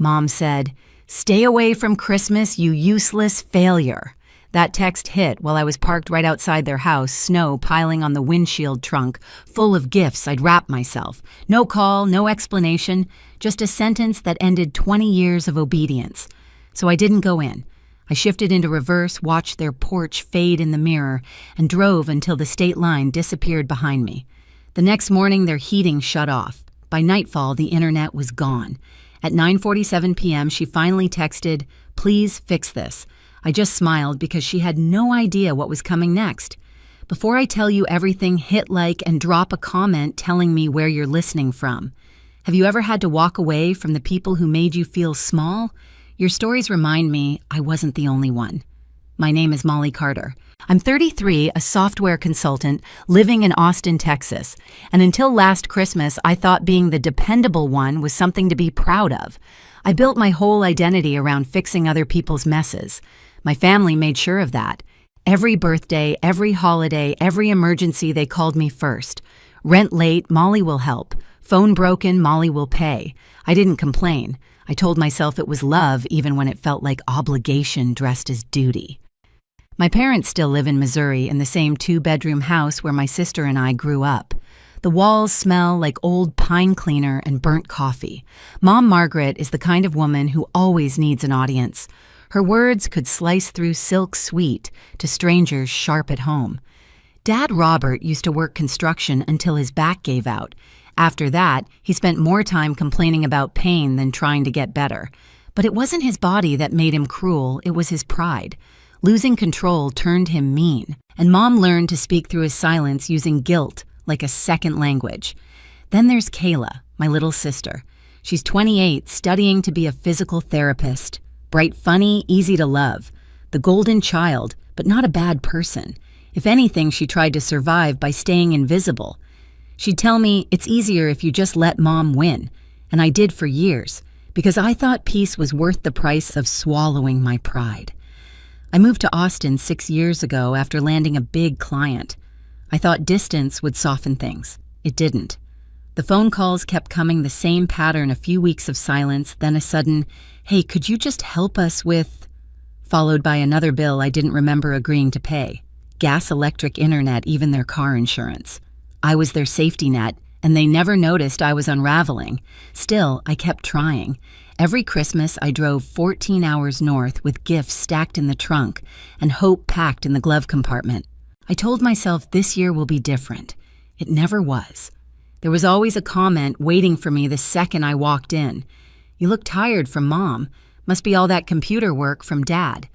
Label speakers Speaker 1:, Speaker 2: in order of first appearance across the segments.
Speaker 1: Mom said, "Stay away from Christmas, you useless failure." That text hit while I was parked right outside their house, snow piling on the windshield trunk, full of gifts I'd wrapped myself. No call, no explanation, just a sentence that ended 20 years of obedience. So I didn't go in. I shifted into reverse, watched their porch fade in the mirror, and drove until the state line disappeared behind me. The next morning, their heating shut off. By nightfall, the internet was gone. At 9:47 p.m., she finally texted, "Please fix this." I just smiled because she had no idea what was coming next. Before I tell you everything, hit like and drop a comment telling me where you're listening from. Have you ever had to walk away from the people who made you feel small? Your stories remind me I wasn't the only one. My name is Molly Carter. I'm 33, a software consultant living in Austin, Texas. And until last Christmas, I thought being the dependable one was something to be proud of. I built my whole identity around fixing other people's messes. My family made sure of that. Every birthday, every holiday, every emergency, they called me first. Rent late, Molly will help. Phone broken, Molly will pay. I didn't complain. I told myself it was love even when it felt like obligation dressed as duty. My parents still live in Missouri in the same 2-bedroom house where my sister and I grew up. The walls smell like old pine cleaner and burnt coffee. Mom Margaret is the kind of woman who always needs an audience. Her words could slice through silk sweet to strangers sharp at home. Dad Robert used to work construction until his back gave out. After that, he spent more time complaining about pain than trying to get better. But it wasn't his body that made him cruel, it was his pride. Losing control turned him mean, and Mom learned to speak through his silence using guilt like a second language. Then there's Kayla, my little sister. She's 28, studying to be a physical therapist. Bright, funny, easy to love. The golden child, but not a bad person. If anything, she tried to survive by staying invisible. She'd tell me, "It's easier if you just let Mom win." And I did for years, because I thought peace was worth the price of swallowing my pride. I moved to Austin 6 years ago after landing a big client. I thought distance would soften things. It didn't. The phone calls kept coming, the same pattern, a few weeks of silence, then a sudden, "Hey, could you just help us with..." followed by another bill I didn't remember agreeing to pay. Gas, electric, internet, even their car insurance. I was their safety net, and they never noticed I was unraveling. Still, I kept trying. Every Christmas, I drove 14 hours north with gifts stacked in the trunk and hope packed in the glove compartment. I told myself this year will be different. It never was. There was always a comment waiting for me the second I walked in. "You look tired from Mom. Must be all that computer work from Dad."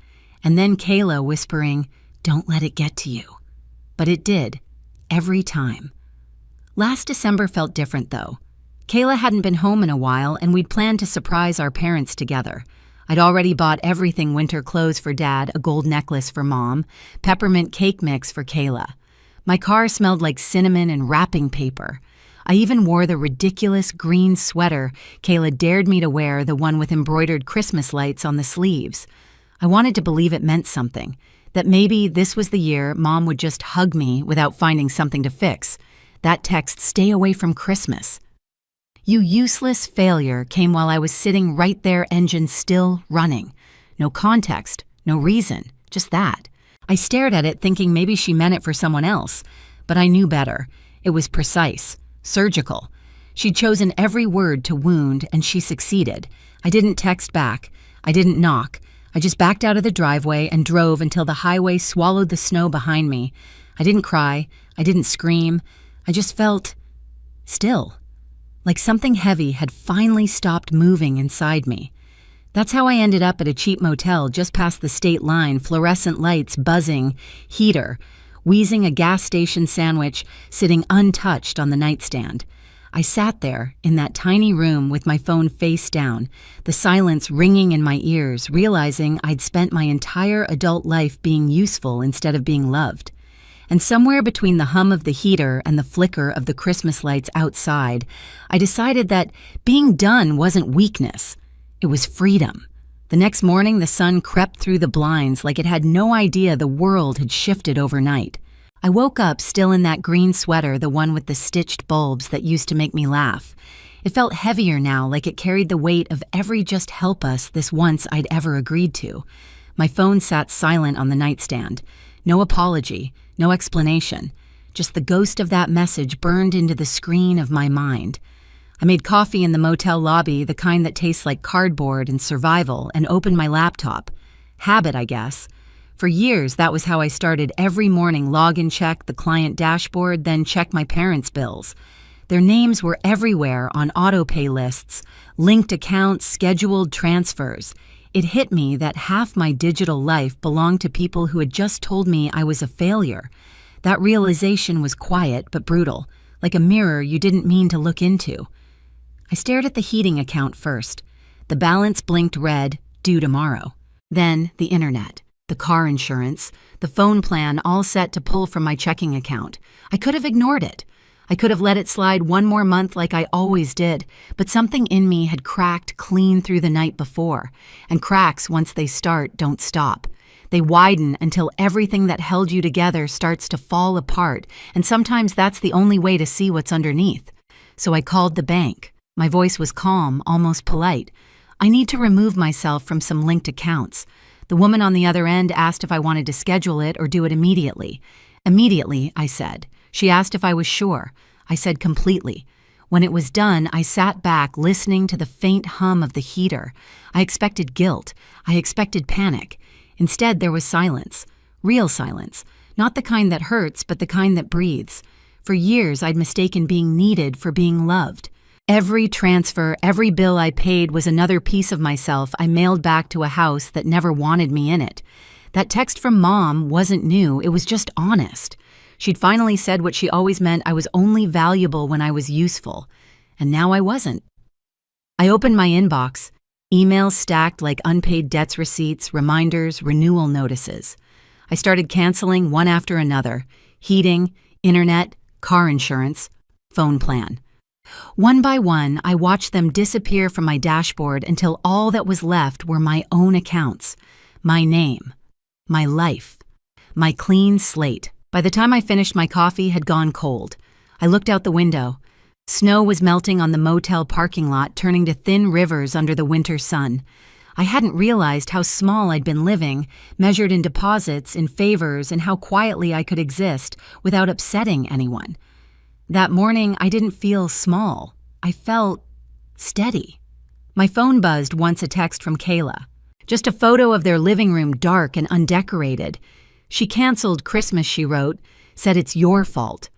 Speaker 1: And then Kayla whispering, "Don't let it get to you." But it did, every time. Last December felt different, though. Kayla hadn't been home in a while, and we'd planned to surprise our parents together. I'd already bought everything winter clothes for Dad, a gold necklace for Mom, peppermint cake mix for Kayla. My car smelled like cinnamon and wrapping paper. I even wore the ridiculous green sweater Kayla dared me to wear, the one with embroidered Christmas lights on the sleeves. I wanted to believe it meant something, that maybe this was the year Mom would just hug me without finding something to fix. That text, "Stay away from Christmas." "You useless failure," came while I was sitting right there, engine still running. No context, no reason, just that. I stared at it thinking maybe she meant it for someone else, but I knew better. It was precise, surgical. She'd chosen every word to wound, and she succeeded. I didn't text back. I didn't knock. I just backed out of the driveway and drove until the highway swallowed the snow behind me. I didn't cry. I didn't scream. I just felt still. Like something heavy had finally stopped moving inside me. That's how I ended up at a cheap motel just past the state line, fluorescent lights buzzing, heater, wheezing a gas station sandwich sitting untouched on the nightstand. I sat there in that tiny room with my phone face down, the silence ringing in my ears, realizing I'd spent my entire adult life being useful instead of being loved. And somewhere between the hum of the heater and the flicker of the Christmas lights outside, I decided that being done wasn't weakness. It was freedom. The next morning, the sun crept through the blinds like it had no idea the world had shifted overnight. I woke up still in that green sweater, the one with the stitched bulbs that used to make me laugh. It felt heavier now, like it carried the weight of every "just help us" this once I'd ever agreed to. My phone sat silent on the nightstand. No apology, no explanation. Just the ghost of that message burned into the screen of my mind. I made coffee in the motel lobby, the kind that tastes like cardboard and survival, and opened my laptop. Habit, I guess. For years, that was how I started every morning. Log and check the client dashboard, then check my parents' bills. Their names were everywhere on auto-pay lists, linked accounts, scheduled transfers. It hit me that half my digital life belonged to people who had just told me I was a failure. That realization was quiet but brutal, like a mirror you didn't mean to look into. I stared at the heating account first. The balance blinked red, due tomorrow. Then the internet, the car insurance, the phone plan all set to pull from my checking account. I could have ignored it. I could have let it slide one more month like I always did, but something in me had cracked clean through the night before, and cracks, once they start, don't stop. They widen until everything that held you together starts to fall apart, and sometimes that's the only way to see what's underneath. So I called the bank. My voice was calm, almost polite. I need to remove myself from some linked accounts. The woman on the other end asked if I wanted to schedule it or do it immediately. Immediately, I said. She asked if I was sure. I said completely. When it was done, I sat back listening to the faint hum of the heater. I expected guilt. I expected panic. Instead, there was silence. Real silence. Not the kind that hurts, but the kind that breathes. For years, I'd mistaken being needed for being loved. Every transfer, every bill I paid was another piece of myself I mailed back to a house that never wanted me in it. That text from Mom wasn't new, it was just honest. She'd finally said what she always meant: I was only valuable when I was useful. And now I wasn't. I opened my inbox. Emails stacked like unpaid debts receipts, reminders, renewal notices. I started canceling one after another. Heating, internet, car insurance, phone plan. One by one, I watched them disappear from my dashboard until all that was left were my own accounts, my name, my life, my clean slate. By the time I finished, my coffee had gone cold. I looked out the window. Snow was melting on the motel parking lot, turning to thin rivers under the winter sun. I hadn't realized how small I'd been living, measured in deposits, in favors, and how quietly I could exist without upsetting anyone. That morning, I didn't feel small. I felt steady. My phone buzzed once, a text from Kayla. Just a photo of their living room, dark and undecorated. She canceled Christmas, she wrote, said it's your fault.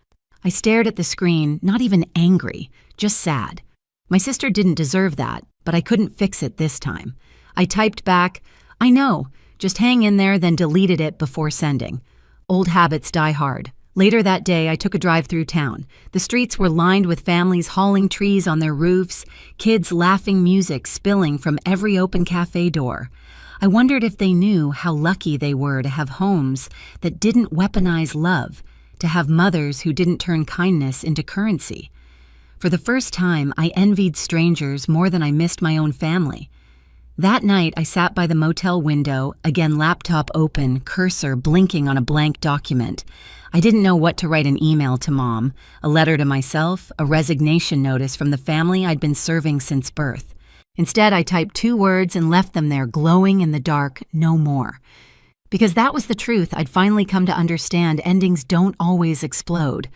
Speaker 1: I stared at the screen, not even angry, just sad. My sister didn't deserve that, but I couldn't fix it this time. I typed back, I know, just hang in there, then deleted it before sending. Old habits die hard. Later that day, I took a drive through town. The streets were lined with families hauling trees on their roofs, kids laughing, music spilling from every open cafe door. I wondered if they knew how lucky they were to have homes that didn't weaponize love, to have mothers who didn't turn kindness into currency. For the first time, I envied strangers more than I missed my own family. That night, I sat by the motel window, again laptop open, cursor blinking on a blank document. I didn't know what to write: an email to Mom, a letter to myself, a resignation notice from the family I'd been serving since birth. Instead, I typed 2 words and left them there, glowing in the dark, no more. Because that was the truth I'd finally come to understand: endings don't always explode.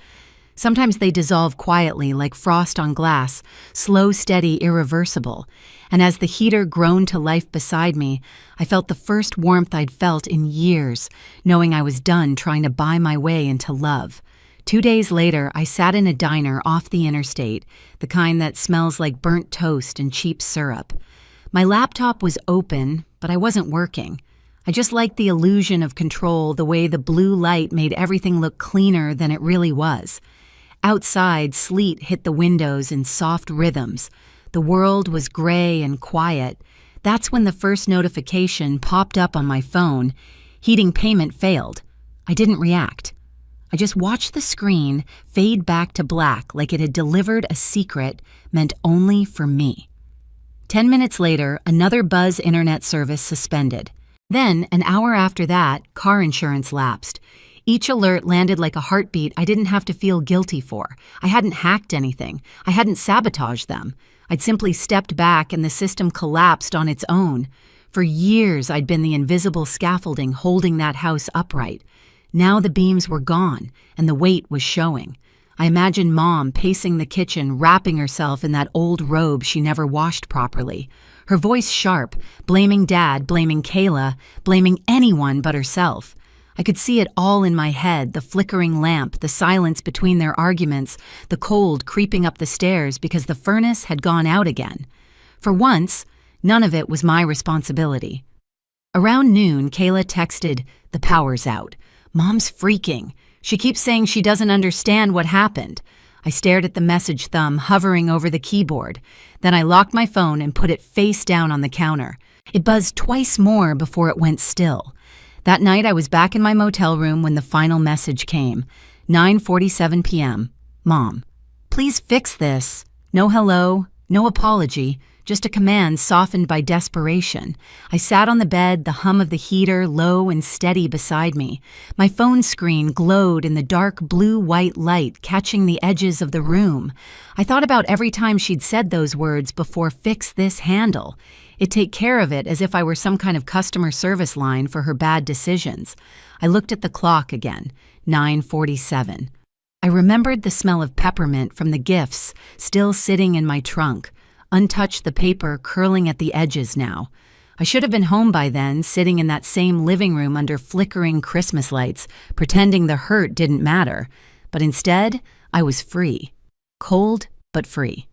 Speaker 1: Sometimes they dissolve quietly, like frost on glass, slow, steady, irreversible. And as the heater groaned to life beside me, I felt the first warmth I'd felt in years, knowing I was done trying to buy my way into love. 2 days later, I sat in a diner off the interstate, the kind that smells like burnt toast and cheap syrup. My laptop was open, but I wasn't working. I just liked the illusion of control, the way the blue light made everything look cleaner than it really was. Outside, sleet hit the windows in soft rhythms. The world was gray and quiet. That's when the first notification popped up on my phone. Heating payment failed. I didn't react. I just watched the screen fade back to black, like it had delivered a secret meant only for me. 10 minutes later, another Buzz internet service suspended. Then, an hour after that, car insurance lapsed. Each alert landed like a heartbeat I didn't have to feel guilty for. I hadn't hacked anything. I hadn't sabotaged them. I'd simply stepped back and the system collapsed on its own. For years, I'd been the invisible scaffolding holding that house upright. Now the beams were gone, and the weight was showing. I imagined Mom pacing the kitchen, wrapping herself in that old robe she never washed properly. Her voice sharp, blaming Dad, blaming Kayla, blaming anyone but herself. I could see it all in my head, the flickering lamp, the silence between their arguments, the cold creeping up the stairs because the furnace had gone out again. For once, none of it was my responsibility. Around noon, Kayla texted, "The power's out. Mom's freaking. She keeps saying she doesn't understand what happened." I stared at the message thumb hovering over the keyboard. Then I locked my phone and put it face down on the counter. It buzzed twice more before it went still. That night, I was back in my motel room when the final message came. 9:47 p.m. Mom, please fix this. No hello, no apology, just a command softened by desperation. I sat on the bed, the hum of the heater low and steady beside me. My phone screen glowed in the dark blue-white light, catching the edges of the room. I thought about every time she'd said those words before "fix this handle." It'd take care of it as if I were some kind of customer service line for her bad decisions. I looked at the clock again, 9:47. I remembered the smell of peppermint from the gifts still sitting in my trunk. Untouched the paper curling at the edges now. I should have been home by then, sitting in that same living room under flickering Christmas lights, pretending the hurt didn't matter. But instead, I was free. Cold, but free.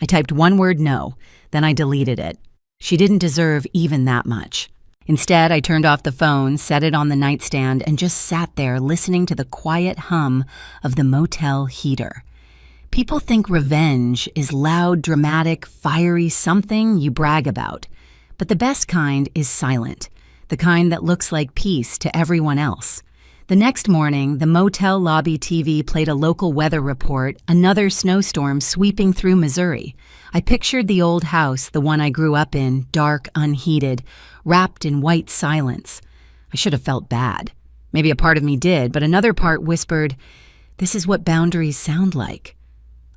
Speaker 1: I typed one word no, then I deleted it. She didn't deserve even that much. Instead, I turned off the phone, set it on the nightstand, and just sat there listening to the quiet hum of the motel heater. People think revenge is loud, dramatic, fiery something you brag about. But the best kind is silent, the kind that looks like peace to everyone else. The next morning, the motel lobby TV played a local weather report, another snowstorm sweeping through Missouri. I pictured the old house, the one I grew up in, dark, unheated, wrapped in white silence. I should have felt bad. Maybe a part of me did, but another part whispered, "This is what boundaries sound like."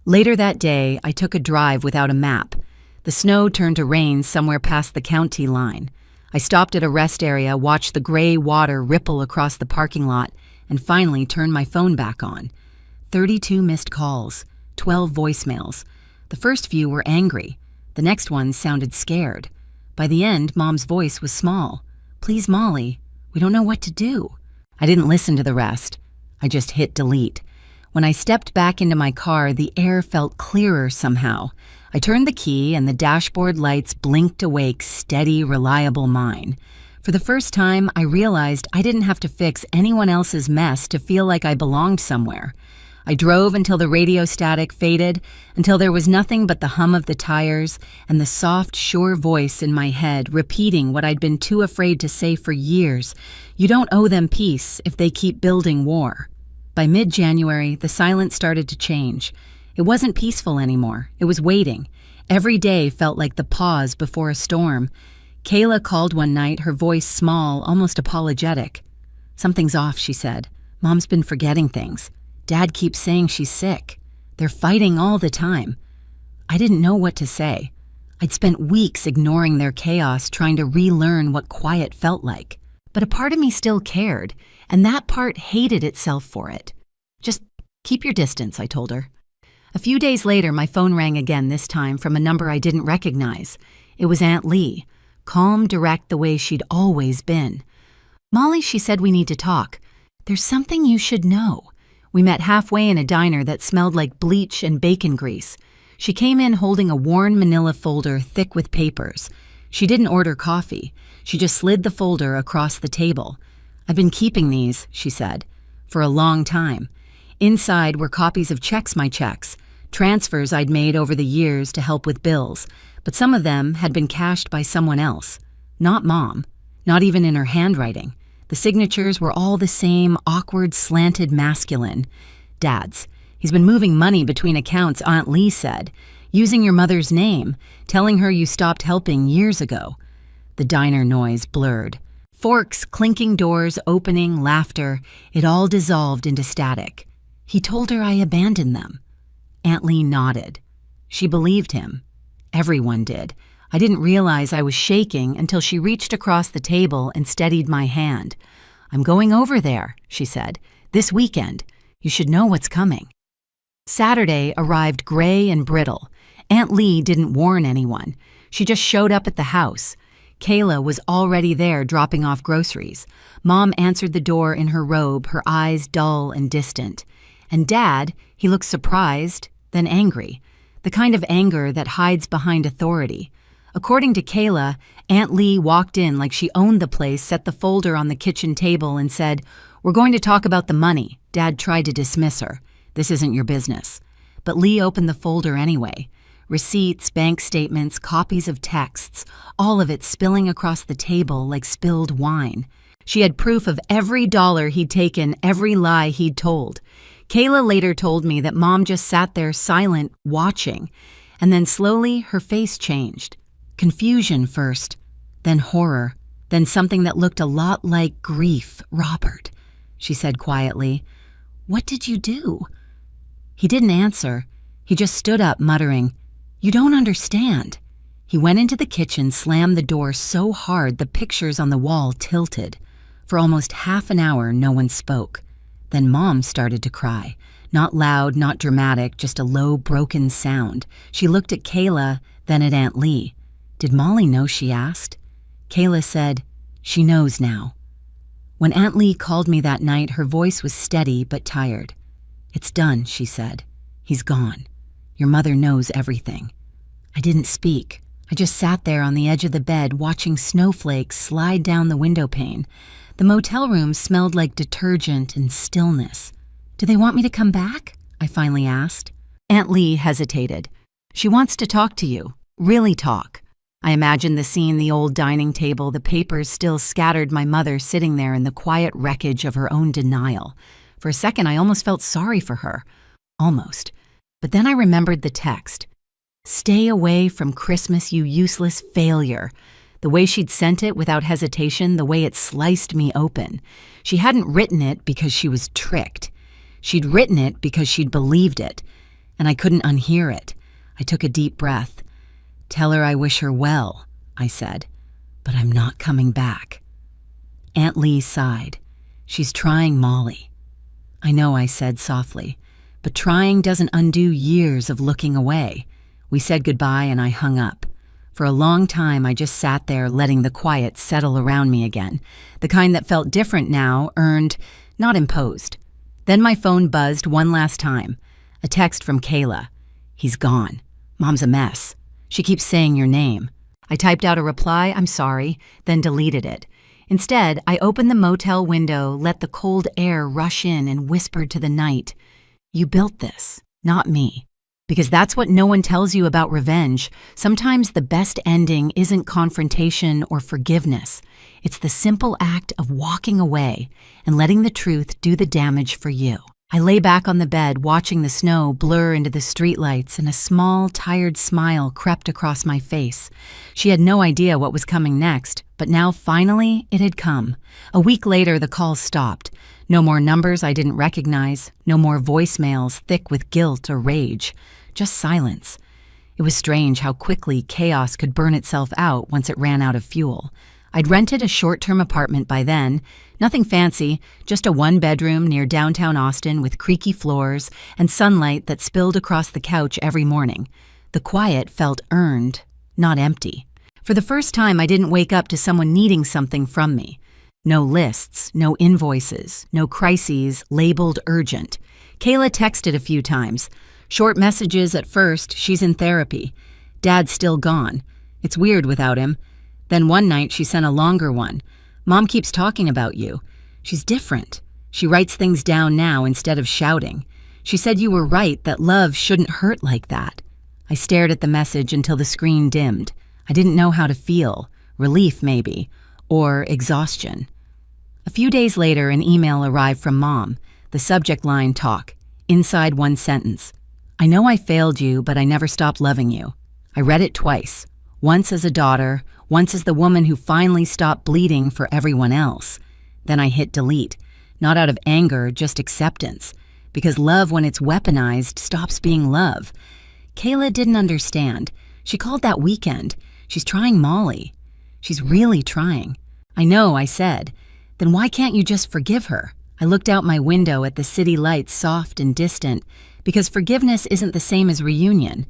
Speaker 1: Later that day, I took a drive without a map. The snow turned to rain somewhere past the county line. I stopped at a rest area, watched the gray water ripple across the parking lot, and finally turned my phone back on. 32 missed calls, 12 voicemails. The first few were angry. The next one sounded scared. By the end, Mom's voice was small. "Please, Molly, we don't know what to do." I didn't listen to the rest. I just hit delete. When I stepped back into my car, the air felt clearer somehow. I turned the key and the dashboard lights blinked awake, steady, reliable mine. For the first time, I realized I didn't have to fix anyone else's mess to feel like I belonged somewhere. I drove until the radio static faded, until there was nothing but the hum of the tires and the soft, sure voice in my head repeating what I'd been too afraid to say for years. You don't owe them peace if they keep building war. By mid-January, the silence started to change. It wasn't peaceful anymore. It was waiting. Every day felt like the pause before a storm. Kayla called one night, her voice small, almost apologetic. "Something's off," she said. "Mom's been forgetting things. Dad keeps saying she's sick. They're fighting all the time." I didn't know what to say. I'd spent weeks ignoring their chaos, trying to relearn what quiet felt like. But a part of me still cared, and that part hated itself for it. "Just keep your distance," I told her. A few days later, my phone rang again, this time from a number I didn't recognize. It was Aunt Lee, calm, direct the way she'd always been. "Molly," she said, "we need to talk. There's something you should know." We met halfway in a diner that smelled like bleach and bacon grease. She came in holding a worn manila folder thick with papers. She didn't order coffee. She just slid the folder across the table. "I've been keeping these," she said, "for a long time." Inside were copies of my checks, transfers I'd made over the years to help with bills, but some of them had been cashed by someone else. Not Mom, not even in her handwriting. The signatures were all the same, awkward, slanted masculine. Dad's. "He's been moving money between accounts," Aunt Lee said, "using your mother's name, telling her you stopped helping years ago." The diner noise blurred. Forks, clinking doors, opening, laughter, it all dissolved into static. He told her I abandoned them. Aunt Lee nodded. She believed him. Everyone did. I didn't realize I was shaking until she reached across the table and steadied my hand. "I'm going over there," she said. "This weekend. You should know what's coming." Saturday arrived gray and brittle. Aunt Lee didn't warn anyone. She just showed up at the house. Kayla was already there dropping off groceries. Mom answered the door in her robe, her eyes dull and distant. And Dad, he looked surprised, then angry. The kind of anger that hides behind authority. According to Kayla, Aunt Lee walked in like she owned the place, set the folder on the kitchen table and said, "We're going to talk about the money." Dad tried to dismiss her. "This isn't your business." But Lee opened the folder anyway. Receipts, bank statements, copies of texts, all of it spilling across the table like spilled wine. She had proof of every dollar he'd taken, every lie he'd told. Kayla later told me that Mom just sat there silent, watching, and then slowly her face changed. Confusion first, then horror, then something that looked a lot like grief. "Robert," she said quietly, "what did you do?" He didn't answer. He just stood up, muttering, "You don't understand." He went into the kitchen, slammed the door so hard the pictures on the wall tilted. For almost half an hour, no one spoke. Then Mom started to cry. Not loud, not dramatic, just a low, broken sound. She looked at Kayla, then at Aunt Lee. "Did Molly know?" she asked. Kayla said, "She knows now." When Aunt Lee called me that night, her voice was steady but tired. "It's done," she said. "He's gone. Your mother knows everything." I didn't speak. I just sat there on the edge of the bed watching snowflakes slide down the window pane. The motel room smelled like detergent and stillness. "Do they want me to come back?" I finally asked. Aunt Lee hesitated. "She wants to talk to you. Really talk." I imagined the scene, the old dining table, the papers still scattered, my mother sitting there in the quiet wreckage of her own denial. For a second, I almost felt sorry for her. Almost. But then I remembered the text. "Stay away from Christmas, you useless failure." The way she'd sent it without hesitation, the way it sliced me open. She hadn't written it because she was tricked. She'd written it because she'd believed it, and I couldn't unhear it. I took a deep breath. "Tell her I wish her well," I said, "but I'm not coming back." Aunt Lee sighed. "She's trying, Molly." "I know," I said softly, "but trying doesn't undo years of looking away." We said goodbye and I hung up. For a long time, I just sat there letting the quiet settle around me again. The kind that felt different now, earned, not imposed. Then my phone buzzed one last time. A text from Kayla. "He's gone. Mom's a mess. She keeps saying your name." I typed out a reply, "I'm sorry," then deleted it. Instead, I opened the motel window, let the cold air rush in and whispered to the night, "You built this, not me." Because that's what no one tells you about revenge. Sometimes the best ending isn't confrontation or forgiveness. It's the simple act of walking away and letting the truth do the damage for you. I lay back on the bed, watching the snow blur into the streetlights, and a small, tired smile crept across my face. She had no idea what was coming next, but now finally it had come. A week later, the call stopped. No more numbers I didn't recognize, no more voicemails thick with guilt or rage. Just silence. It was strange how quickly chaos could burn itself out once it ran out of fuel. I'd rented a short-term apartment by then, nothing fancy, just a one-bedroom near downtown Austin with creaky floors and sunlight that spilled across the couch every morning. The quiet felt earned, not empty. For the first time, I didn't wake up to someone needing something from me. No lists, no invoices, no crises labeled urgent. Kayla texted a few times. Short messages at first, "She's in therapy." "Dad's still gone. It's weird without him." Then one night she sent a longer one. "Mom keeps talking about you. She's different. She writes things down now instead of shouting. She said you were right, that love shouldn't hurt like that." I stared at the message until the screen dimmed. I didn't know how to feel. Relief, maybe. Or exhaustion. A few days later, an email arrived from Mom. The subject line, "Talk." Inside one sentence. "I know I failed you, but I never stopped loving you." I read it twice. Once as a daughter, Once as the woman who finally stopped bleeding for everyone else. Then I hit delete, not out of anger, just acceptance. Because love, when it's weaponized, stops being love. Kayla didn't understand. She called that weekend. She's trying Molly. She's really trying. I know, I said. Then why can't you just forgive her? I looked out my window at the city lights, soft and distant, because forgiveness isn't the same as reunion.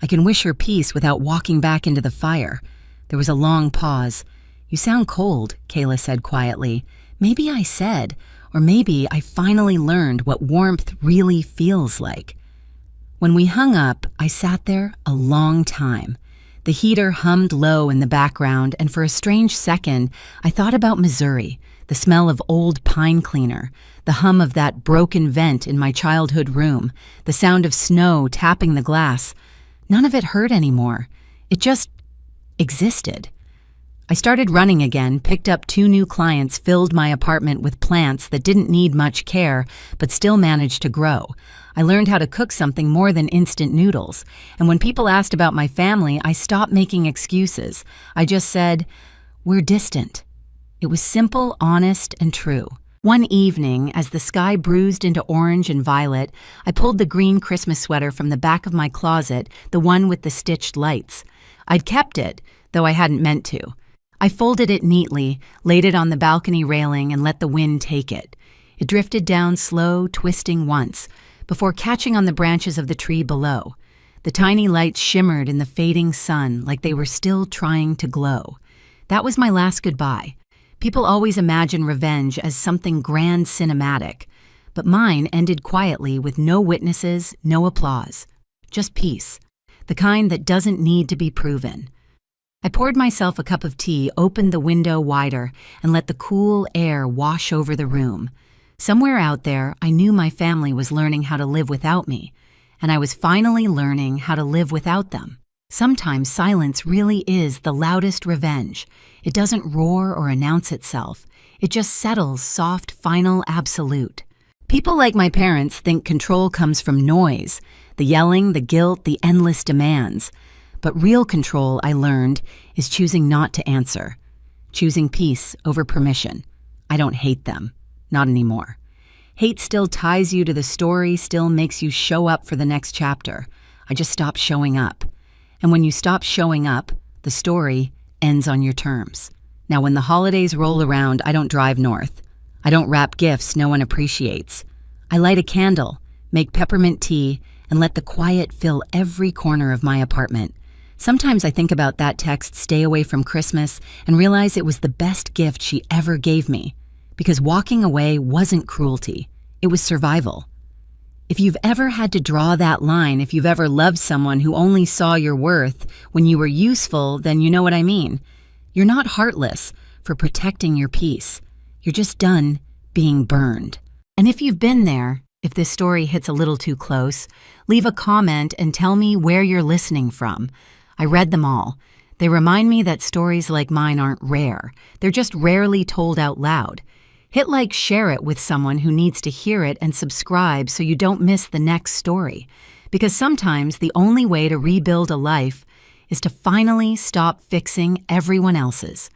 Speaker 1: I can wish her peace without walking back into the fire. There was a long pause. You sound cold, Kayla said quietly. Maybe I said, or maybe I finally learned what warmth really feels like. When we hung up, I sat there a long time. The heater hummed low in the background, and for a strange second, I thought about Missouri, the smell of old pine cleaner, the hum of that broken vent in my childhood room, the sound of snow tapping the glass. None of it hurt anymore. It just existed. I started running again, picked up 2 new clients, filled my apartment with plants that didn't need much care, but still managed to grow. I learned how to cook something more than instant noodles. And when people asked about my family, I stopped making excuses. I just said, we're distant. It was simple, honest, and true. One evening, as the sky bruised into orange and violet, I pulled the green Christmas sweater from the back of my closet, the one with the stitched lights. I'd kept it, though I hadn't meant to. I folded it neatly, laid it on the balcony railing, and let the wind take it. It drifted down slow, twisting once, before catching on the branches of the tree below. The tiny lights shimmered in the fading sun like they were still trying to glow. That was my last goodbye. People always imagine revenge as something grand cinematic, but mine ended quietly with no witnesses, no applause. Just peace, the kind that doesn't need to be proven. I poured myself a cup of tea, opened the window wider, and let the cool air wash over the room. Somewhere out there, I knew my family was learning how to live without me, and I was finally learning how to live without them. Sometimes silence really is the loudest revenge. It doesn't roar or announce itself. It just settles, soft, final, absolute. People like my parents think control comes from noise, the yelling, the guilt, the endless demands. But real control, I learned, is choosing not to answer. Choosing peace over permission. I don't hate them. Not anymore. Hate still ties you to the story, still makes you show up for the next chapter. I just stopped showing up. And when you stop showing up, the story ends on your terms. Now, when the holidays roll around, I don't drive north. I don't wrap gifts no one appreciates. I light a candle, make peppermint tea, and let the quiet fill every corner of my apartment. Sometimes I think about that text, "Stay away from Christmas," and realize it was the best gift she ever gave me. Because walking away wasn't cruelty. It was survival. If you've ever had to draw that line, if you've ever loved someone who only saw your worth when you were useful, then you know what I mean. You're not heartless for protecting your peace. You're just done being burned. And if you've been there, if this story hits a little too close, leave a comment and tell me where you're listening from. I read them all. They remind me that stories like mine aren't rare. They're just rarely told out loud. Hit like, share it with someone who needs to hear it, and subscribe so you don't miss the next story. Because sometimes the only way to rebuild a life is to finally stop fixing everyone else's.